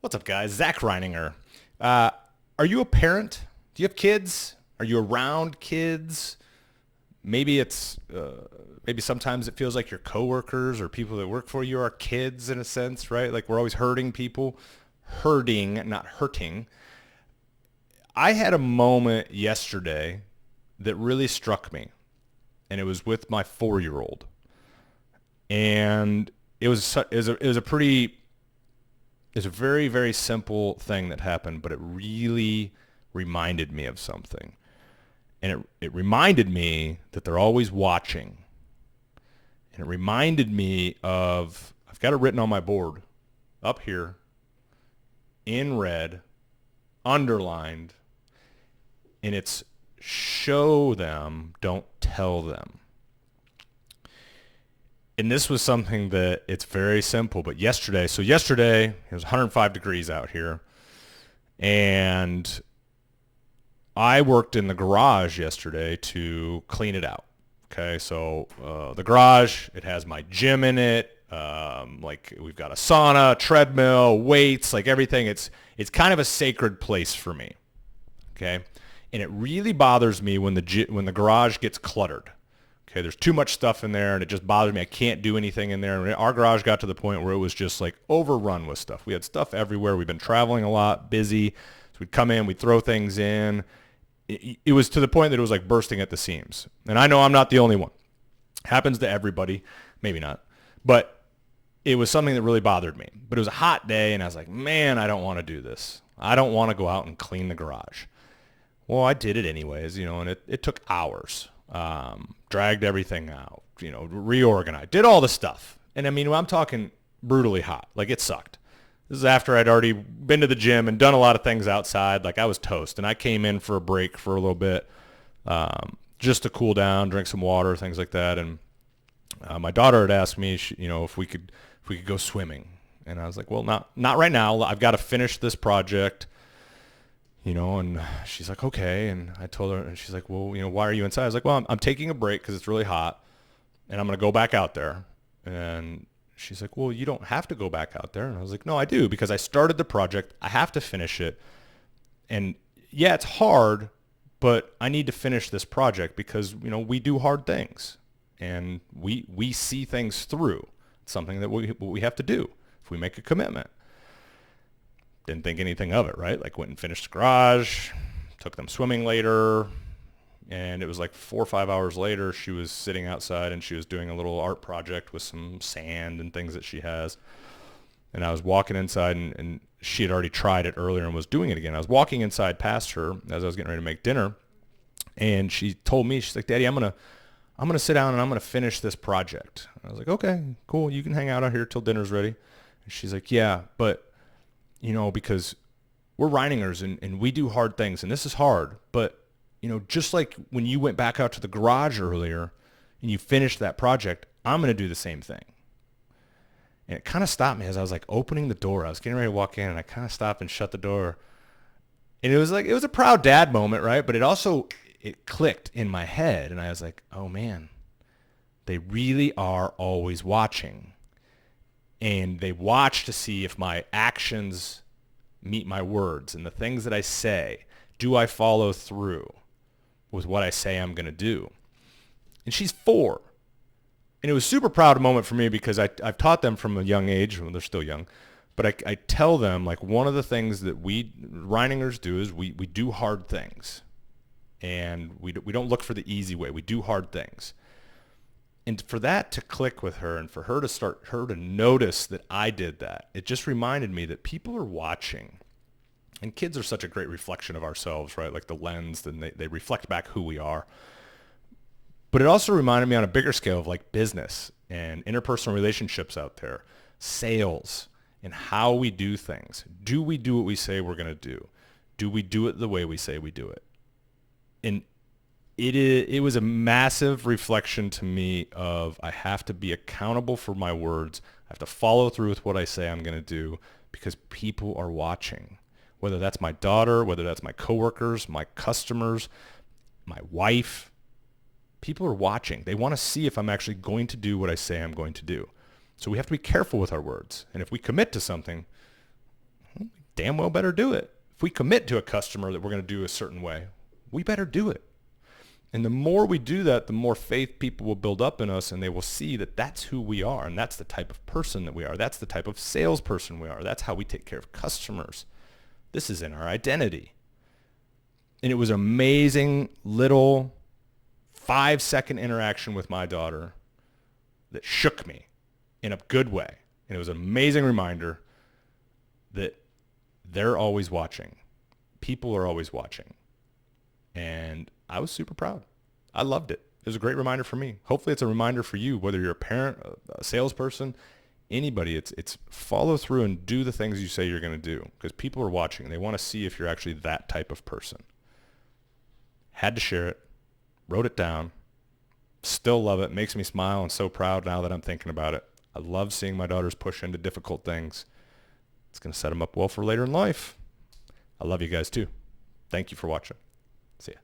What's up, guys? Zach Reininger. Are you a parent? Do you have kids? Are you around kids? Maybe maybe sometimes it feels like your coworkers or people that work for you are kids in a sense, right? Like we're always hurting people. Hurting, not hurting. I had a moment yesterday that really struck me, and it was with my 4-year-old. And it was a very, very simple thing that happened, but it really reminded me of something. And it reminded me that they're always watching. And it reminded me I've got it written on my board up here in red, underlined, and it's show them, don't tell them. And this was something that it's very simple, but yesterday it was 105 degrees out here, and I worked in the garage yesterday to clean it out. Okay, so the garage, it has my gym in it, like we've got a sauna, treadmill, weights, like everything. It's kind of a sacred place for me. Okay, and it really bothers me when the garage gets cluttered. Okay, there's too much stuff in there, and it just bothers me. I can't do anything in there. And our garage got to the point where it was just like overrun with stuff. We had stuff everywhere. We've been traveling a lot, busy. So we'd come in, we'd throw things in. It was to the point that it was like bursting at the seams. And I know I'm not the only one. Happens to everybody. Maybe not. But it was something that really bothered me. But it was a hot day, and I was like, man, I don't want to do this. I don't want to go out and clean the garage. Well, I did it anyways, and it took hours. Dragged everything out, reorganized, did all the stuff. And I mean, I'm talking brutally hot. Like it sucked. This is after I'd already been to the gym and done a lot of things outside. Like I was toast, and I came in for a break for a little bit, just to cool down, drink some water, things like that. And my daughter had asked me, if we could go swimming, and I was like, well, not right now. I've got to finish this project. And she's like, okay. And I told her, and she's like, well, why are you inside? I was like, well, I'm taking a break because it's really hot, and I'm going to go back out there. And she's like, well, you don't have to go back out there. And I was like, no, I do, because I started the project. I have to finish it. And yeah, it's hard, but I need to finish this project because, we do hard things, and we see things through. It's something that we have to do if we make a commitment. Didn't think anything of it, right? Like went and finished the garage, took them swimming later, and it was like 4 or 5 hours later, she was sitting outside and she was doing a little art project with some sand and things that she has. And I was walking inside, and she had already tried it earlier and was doing it again. I was walking inside past her as I was getting ready to make dinner, and she told me, she's like, Daddy, I'm gonna sit down and I'm gonna finish this project. And I was like, okay, cool. You can hang out here till dinner's ready. And she's like, yeah, but because we're Reiningers and we do hard things, and this is hard, but, just like when you went back out to the garage earlier and you finished that project, I'm going to do the same thing. And it kind of stopped me as I was like opening the door. I was getting ready to walk in, and I kind of stopped and shut the door. And it was a proud dad moment, right? But it clicked in my head, and I was like, oh man, they really are always watching. And they watch to see if my actions meet my words, and the things that I say, do I follow through with what I say I'm going to do? And she's 4. And it was a super proud moment for me because I've taught them from a young age, when they're still young, but I tell them, like, one of the things that we Reiningers do is we do hard things. And we don't look for the easy way. We do hard things. And for that to click with her, and for her to notice that I did that, it just reminded me that people are watching. And kids are such a great reflection of ourselves, right? Like the lens, and they reflect back who we are. But it also reminded me on a bigger scale of like business and interpersonal relationships out there, sales, and how we do things. Do we do what we say we're going to do? Do we do it the way we say we do it? And it was a massive reflection to me of, I have to be accountable for my words. I have to follow through with what I say I'm going to do, because people are watching. Whether that's my daughter, whether that's my coworkers, my customers, my wife, people are watching. They want to see if I'm actually going to do what I say I'm going to do. So we have to be careful with our words. And if we commit to something, we damn well better do it. If we commit to a customer that we're going to do a certain way, we better do it. And the more we do that, the more faith people will build up in us, and they will see that that's who we are, and that's the type of person that we are. That's the type of salesperson we are. That's how we take care of customers. This is in our identity. And it was an amazing little 5-second interaction with my daughter that shook me in a good way. And it was an amazing reminder that they're always watching. People are always watching. And I was super proud. I loved it. It was a great reminder for me. Hopefully it's a reminder for you, whether you're a parent, a salesperson, anybody. It's follow through and do the things you say you're going to do, because people are watching. They want to see if you're actually that type of person. Had to share it. Wrote it down. Still love it. Makes me smile and so proud now that I'm thinking about it. I love seeing my daughters push into difficult things. It's going to set them up well for later in life. I love you guys too. Thank you for watching. See ya.